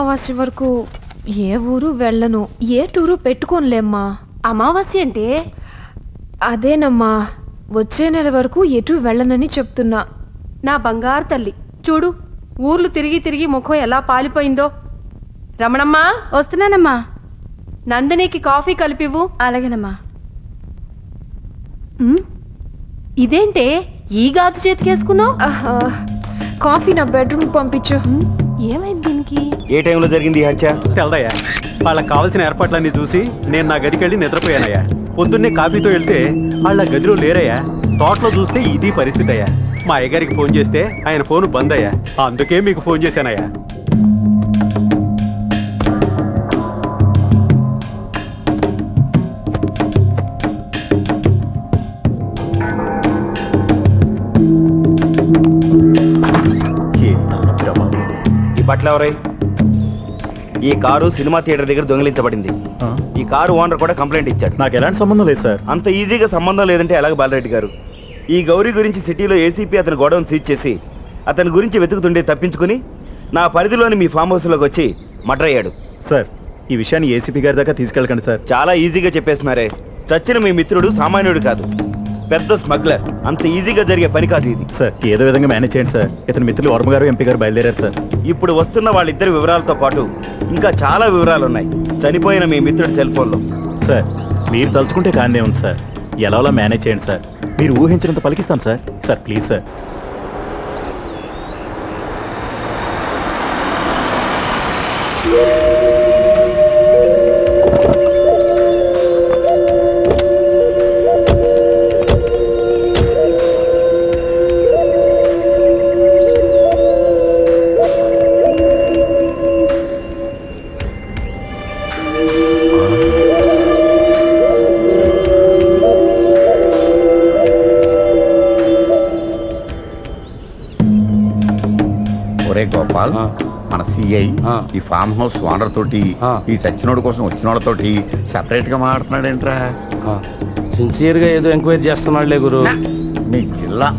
అమావాస్య వరకు ఏ ఊరు వెళ్ళను, ఏ టూరు పెట్టుకోనులేమ్మా. అమావాస్య అంటే అదేనమ్మా, వచ్చే నెల వరకు ఎటు వెళ్ళనని చెప్తున్నా. నా బంగారు తల్లి చూడు, ఊర్లు తిరిగి తిరిగి ముఖం ఎలా పాలిపోయిందో. రమణమ్మా, వస్తున్నానమ్మా. నందినికి కాఫీ కలిపివ్వు. అలాగేనమ్మా. ఇదేంటే ఈ గాజు చేతికేసుకున్నావు? కాఫీ నా బెడ్రూమ్ పంపించు. ఏమైంది దీనికి? ఏ టైంలో జరిగింది ఈ హత్య? తెలదయ్యా, వాళ్ళకి కావాల్సిన ఏర్పాట్లన్నీ చూసి నేను నా గదికి వెళ్ళి నిద్రపోయానయ్యా. పొద్దున్నే కాఫీతో వెళ్తే వాళ్ళ గదిలో లేరయ్యా. తోటలో చూస్తే ఇది పరిస్థితి అయ్యా. మా అయ్యగారికి ఫోన్ చేస్తే ఆయన ఫోన్ బంద్ అయ్యా. అందుకే మీకు ఫోన్ చేశానయ్యా. ఈ బట్టలు ఎవరై? ఈ కారు సినిమా థియేటర్ దగ్గర దొంగిలించబడింది. ఈ కారు ఓనర్ కూడా కంప్లైంట్ ఇచ్చాడు. నాకు ఎలాంటి సంబంధం లేదు సార్. అంత ఈజీగా సంబంధం లేదంటే ఎలాగ బాలరెడ్డి గారు? ఈ గౌరీ గురించి సిటీలో ఏసీపీ అతని గోడౌన్ సీజ్ చేసి అతని గురించి వెతుకుతుండే తప్పించుకుని నా పరిధిలోని మీ ఫామ్ హౌస్లోకి వచ్చి మర్డర్ అయ్యాడు. సార్, ఈ విషయాన్ని ఏసీపీ గారి దాకా తీసుకెళ్ళకండి సార్. చాలా ఈజీగా చెప్పేస్తున్నారే. చచ్చిన మీ మిత్రుడు సామాన్యుడు కాదు, పెద్ద స్మగ్లర్. అంత ఈజీగా జరిగే పని కాదు ఇది. సార్, ఏదో విధంగా మేనేజ్ చేయండి సార్. ఇతని మిత్రులు వర్మ గారు, ఎంపీ గారు బయలుదేరారు సార్. ఇప్పుడు వస్తున్న వాళ్ళిద్దరి వివరాలతో పాటు ఇంకా చాలా వివరాలు ఉన్నాయి చనిపోయిన మీ మిత్రుడి సెల్ ఫోన్లో. సార్, మీరు తలుచుకుంటే కానే ఉంది సార్. ఎలాలా మేనేజ్ చేయండి సార్. మీరు ఊహించినంత పలికిస్తాను sir. Sir please sir. Gopal, మన సిఐ ఈ ఫామ్ హౌస్ ఓనర్ తోటి ఈ చచ్చినోడు కోసం వచ్చిన వాళ్ళతోటి సెపరేట్ గా మాట్లాడుతున్నాడేంట్రా? సిన్సియర్ గా ఏదో ఎంక్వైరీ చేస్తున్నాడులే గురు. మీ జిల్లా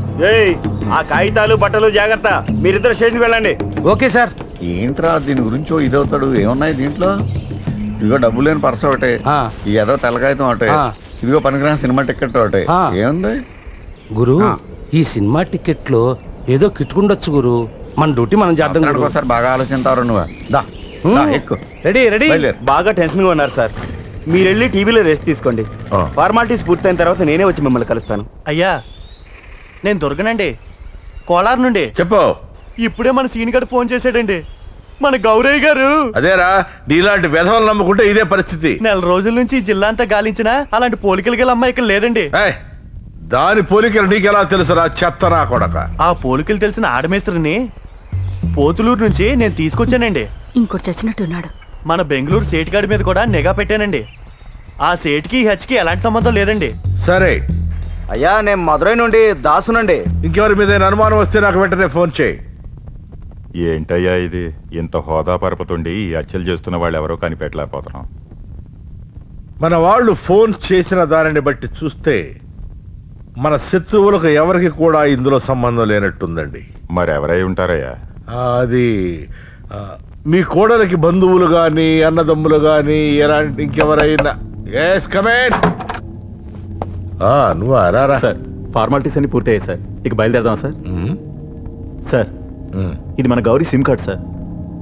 ఆ కాగితాలు బట్టలు జాగ్రత్త. మీరిద్దరు స్టేషన్కి వెళ్ళండి. Okay sir. ఏంట్రా దీని గురించి ఇదవుతాడు? ఏమున్నాయి దీంట్లో? ఇదిగో డబ్బు లేని పర్స్ ఒకటే, ఈ ఏదో తెల్లకాగితం ఒకటే, ఇదిగో పనికిరాని సినిమా టికెట్ ఒకటే. ఏముంది గురు? ఈ సినిమా టికెట్ లో ఏదో కిట్టుకుండొచ్చు గురు. మన డ్యూటీ మనం చేద్దాం. సార్ బాగా ఆలోచించారు నువ్వు. ఎక్కువ రెడీ రెడీ. బాగా టెన్షన్గా ఉన్నారు సార్. మీరు వెళ్ళి టీవీలో రెస్ట్ తీసుకోండి. ఫార్మాలిటీస్ పూర్తయిన తర్వాత నేనే వచ్చి మిమ్మల్ని కలుస్తాను. అయ్యా, నేను దొరకనండి, కోలార్ నుండి. చెప్పు. ఇప్పుడే మన సీన్ గారు ఫోన్ చేశాడండి, మన గౌరయ్య గారు. అదేరా, నీలాంటి వెధవలు నమ్ముకుంటే ఇదే పరిస్థితి. నెల రోజుల నుంచి ఈ జిల్లా అంతా గాలించినా అలాంటి పోలికలు గల అమ్మాయి ఇక్కడ లేదండి. దాని పోలికలు నీకెలా తెలుసురా చెత్తనా కొడక? ఆ పోలికలు తెలిసిన ఆడమేస్త్రిని పోతులూరు నుంచి నేను తీసుకొచ్చానండి. ఇంకోటి చచ్చినట్టున్నాడు. మన బెంగళూరు సేటుగాడి మీద కూడా నిఘా పెట్టానండి. ఆ సేటుకి హెచ్కి ఎలాంటి సంబంధం లేదండి. సరే అయ్యా, నేను మదురై నుండి దాసునండి. ఇంకెవరి మీద అనుమానం వస్తే నాకు వెంటనే ఫోన్ చేయి. ఏంటయ్యా ఇది? ఇంత హోదా పరపతుండి ఈ హత్యలు చేస్తున్న వాళ్ళు ఎవరో కనిపెట్టలేకపోతున్నాం. మన వాళ్ళు ఫోన్ చేసిన దానిని బట్టి చూస్తే మన శత్రువులకు ఎవరికి కూడా ఇందులో సంబంధం లేనట్టుందండి. మరి ఎవరై ఉంటారయ్యా? అది మీ కోడలికి బంధువులు గాని, అన్నదమ్ములు గాని, ఎలాంటి ఇంకెవరైనా. నువ్వు అరారా సార్. ఫార్మాలిటీస్ అన్ని పూర్తయ్యాయి సార్. ఇక బయలుదేరదాం సార్. సార్, ఇది మన గౌరీ సిమ్ కార్డ్ సార్.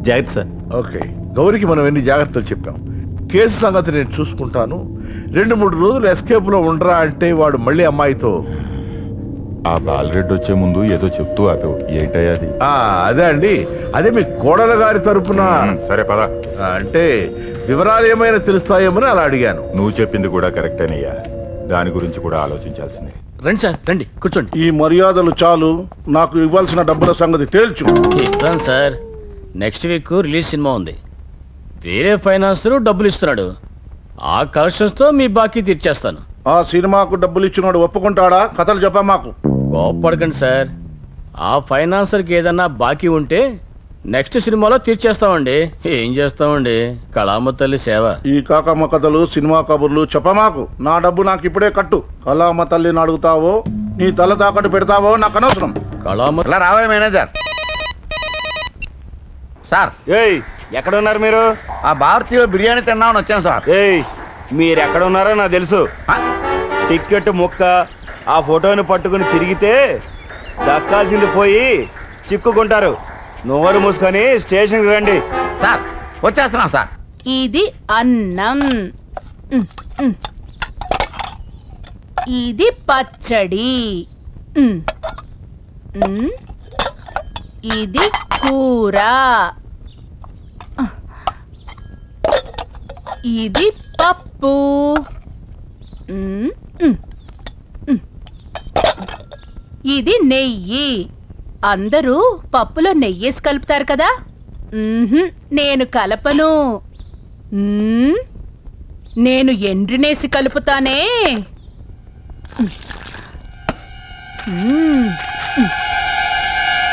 జాగ్రత్త సార్. ఓకే, గౌరికి మనం ఎన్ని జాగ్రత్తలు చెప్పాం. కేసు సంగతి నేను చూసుకుంటాను. 2-3 రోజులు ఎస్కేప్ లో ఉండరా అంటే వాడు మళ్ళీ అమ్మాయితో. ఆ బాలరెడ్డి వచ్చే ముందు ఏదో చెప్తూ ఆపేవు. ఏంటయ్యా అది? అదే అండి, అదే మీ కోడల గారి తరపున. సరే పద. అంటే వివరాలు ఏమైనా తెలుస్తాయేమని అలా అడిగాను. నువ్వు చెప్పింది కూడా కరెక్టేనయ్యా. దాని గురించి కూడా ఆలోచించాల్సిందే. రండి సార్, రండి కూర్చోండి. ఈ మర్యాదలు చాలు, నాకు ఇవ్వాల్సిన డబ్బుల సంగతి తేల్చు. ఇస్తాను sir. Next week release cinema ఉంది. వేరే ఫైనాన్సర్ డబ్బులు ఇస్తున్నాడు. ఆ కలెక్షన్స్తో మీ బాకీ తీర్చేస్తాను. ఆ సినిమాకు డబ్బులు ఇచ్చినాడు ఒప్పుకుంటాడా? కథలు చెప్పా మాకు. కోప్పడకండి సార్. ఆ ఫైనాన్సర్కి ఏదన్నా బాకీ ఉంటే నెక్స్ట్ సినిమాలో తీర్చేస్తామండి. ఏం చేస్తామండి, కళామ తల్లి సేవ. ఈ కాకమ్మ కథలు, సినిమా కబుర్లు చెప్పమాకు. నా డబ్బు నాకు ఇప్పుడే కట్టు. కళామ తల్లిని అడుగుతావో నీ తల తాకట్టు పెడతావో నాకు అనవసరం. కళామ రావే మేనేజర్ సార్. ఎక్కడ ఉన్నారు మీరు? ఆ భారతీయ బిర్యానీ తిన్నామని వచ్చాను సార్. ఏయ్, మీరు ఎక్కడ ఉన్నారో నాకు తెలుసు. టిక్కెట్ ముక్క ఆ ఫోటోని పట్టుకుని తిరిగితే దక్కాల్సింది పోయి చిక్కుకుంటారు. నోరు మూసుకొని స్టేషన్కి రండి. సార్ వచ్చేస్తున్నా సార్. ఇది అన్నం, ఇది పచ్చడి, ఇది కూర, ఇది పప్పు, ఇది నెయ్యి. అందరూ పప్పులో నెయ్యేసి కలుపుతారు కదా, నేను కలపను. నేను ఎండ్రినేసి కలుపుతానే.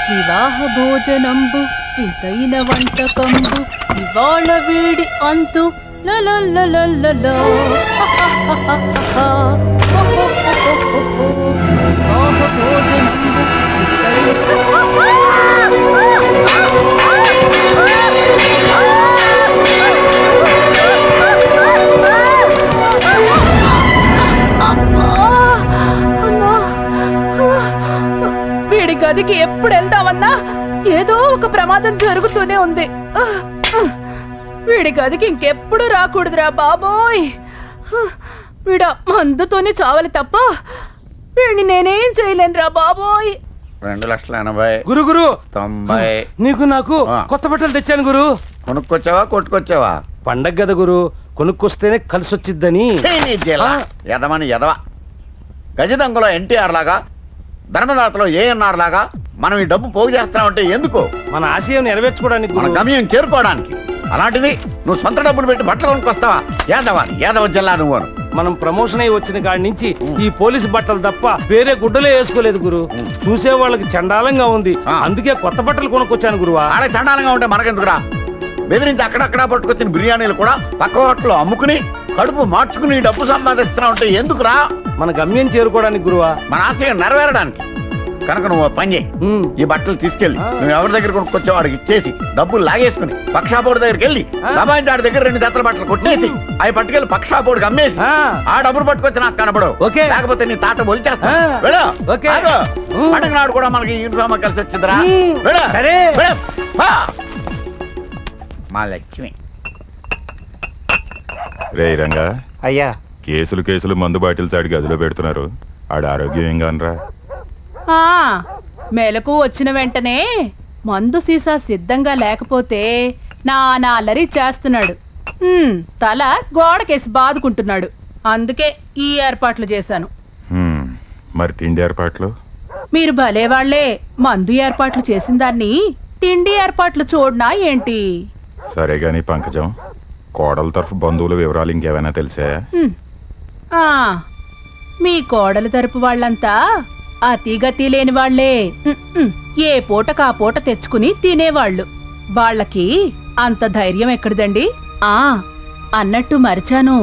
వివాహ భోజనంబు వింతైన వంటకంబు ఇవాళ వీడి అంతు లలలలలలో. వివాహ భోజనంబు వీడి గదికి ఎప్పుడు వెళ్దామన్నా ఏదో ఒక ప్రమాదం జరుగుతూనే ఉంది. వీడి గదికి ఇంకెప్పుడు రాకూడదురా బాబోయ్. వీడ మందుతోనే చావాలి తప్ప వీడిని నేనేం చేయలేనురా బాబోయ్. 2,80,000. గురు 90. నీకు నాకు కొత్త బట్టలు తెచ్చాను గురు. కొనుక్కొచ్చావా కొట్టుకొచ్చావా? పండగ కదా గురు, కొనుక్కొస్తేనే కలిసి వచ్చిద్దని. ఎదమని ఎదవ. గజదంగలో ఎన్టీఆర్ లాగా, ధర్మదాతలో ఏఎన్ఆర్ లాగా మనం ఈ డబ్బు పోగు చేస్తామంటే ఎందుకు? మన ఆశయం నెరవేర్చుకోవడానికి, మన గమ్యం చేరుకోవడానికి. అలాంటిది నువ్వు సొంత డబ్బులు పెట్టి బట్టలు కొనుక్కొస్తావా? యాదవ జిల్లా నువ్వు. మనం ప్రమోషన్ అయ్యి వచ్చిన కాడి నుంచి ఈ పోలీసు బట్టలు తప్ప వేరే గుడ్డలే వేసుకోలేదు గురు. చూసే వాళ్ళకి చండాలంగా ఉంది, అందుకే కొత్త బట్టలు కొనుక్కొచ్చాను గురువా. అలా చండాలంగా ఉంటే మనకెందుకురా? బెదిరించి అక్కడక్కడ పట్టుకొచ్చిన బిర్యానీలు కూడా పక్క హోటల్లో అమ్ముకుని కడుపు మార్చుకుని డబ్బు సంపాదిస్తున్నా ఉంటే ఎందుకురా? మన గమ్యం చేరుకోవడానికి గురువా, మన ఆశయం నెరవేరడానికి. కనుక నువ్వు పని చేయి, ఈ బట్టలు తీసుకెళ్ళి నువ్వు ఎవరి దగ్గర కొనుక్కొచ్చావు వాడికి ఇచ్చేసి డబ్బులు లాగేసుకుని పక్షాపోడు దగ్గరికి వెళ్ళి దబాయించి ఆడి దగ్గర 2 జతల బట్టలు కొట్టేసి అవి పట్టుకెళ్ళి పక్షాపోడికి అమ్మేసి ఆ డబ్బులు పట్టుకొచ్చి నాకు కనపడవు. లేకపోతే నీ తాట బొలిచేస్తా. పండుగ నాడు కూడా మనకి యూనిఫామ్ కలిసి వచ్చిందిరా. మా లక్ష్మి. రే రంగా, అయ్యా కేసులు మందు బాటిల్స్ ఆడి గదిలో పెడుతున్నారు. ఆడ ఆరోగ్యం ఏం కానరా? మెలకు వచ్చిన వెంటనే మందు సీసా సిద్ధంగా లేకపోతే నానా అల్లరి చేస్తున్నాడు. తల గోడకేసి బాదుకుంటున్నాడు. అందుకే ఈ ఏర్పాట్లు చేశాను. మరి తిండి ఏర్పాట్లు? మీరు భలేవాళ్లే, మందు ఏర్పాట్లు చేసిన దాన్ని తిండి ఏర్పాట్లు చూడనా ఏంటి? సరే గాని పంకజం, కోడల తరఫు బంధువుల వివరాలు ఇంకేమైనా తెలిసా? మీ కోడల తరపు వాళ్ళంతా అతిగతి లేని వాళ్లే. ఏ పూటకా పూట తెచ్చుకుని తినేవాళ్లు. వాళ్ళకి అంత ధైర్యం ఎక్కడిదండి? అన్నట్టు మరిచాను,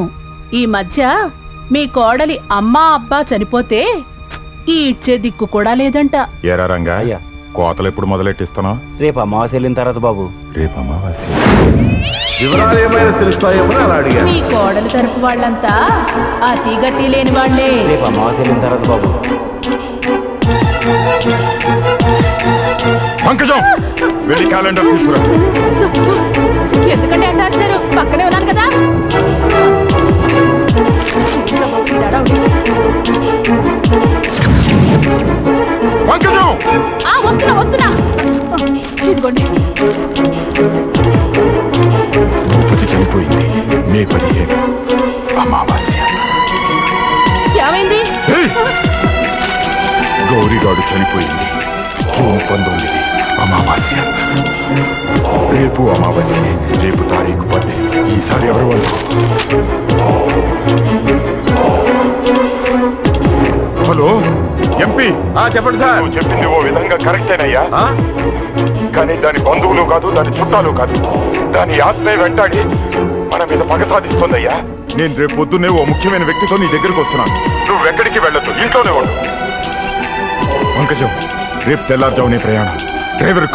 ఈ మధ్య మీ కోడలి అమ్మా అబ్బా చనిపోతే ఈ ఇచ్చే దిక్కు కూడా లేదంట. ఏరా రంగా, కోతలు ఎప్పుడు మొదలెట్టిస్తాను? రేపు అమావాస్య వెళ్ళిన తర్వాత బాబు. రేపు అమావాస్య. వివరాలు ఏమైనా తెలుస్తాయేమో అని అడిగా. మీ కోడల తరపు వాళ్ళంతా అతిగతి లేని వాళ్లే. రేపు అమావాస్య వెళ్ళిన తర్వాత బాబు. పంకజం, వెళ్ళి క్యాలెండర్ తీసుకురా. ఎందుకంటే అంటారు, పక్కనే ఉన్నాను కదా. పంకజం, వస్తున్నా. ఇదిగోండి. ద్రౌపది చనిపోయింది మే 15 అమావాస్య. ఏమైంది? గౌరీగాడు చనిపోయింది జూన్ 19 అమావాస్య. రేపు అమావాస్య, రేపు తారీఖు 18. ఈసారి ఎవరు వాళ్ళు? Hello MP. చెప్పండి సార్. చెప్పింది ఓ విధంగా కరెక్టేనయ్యా, కానీ దాని బంధువులు కాదు, దాని చుట్టాలు కాదు, దాని ఆత్మే వెంటాడి మన మీద పగ సాధిస్తుందయ్యా. నేను రేపు పొద్దున్నే ఓ ముఖ్యమైన వ్యక్తితో నీ దగ్గరికి వస్తున్నాను. నువ్వు ఎక్కడికి వెళ్ళొద్దు, ఇంట్లోనే ఉండు. పంకజం, రేపు తెల్లారుజామునే ప్రయాణం. డ్రైవర్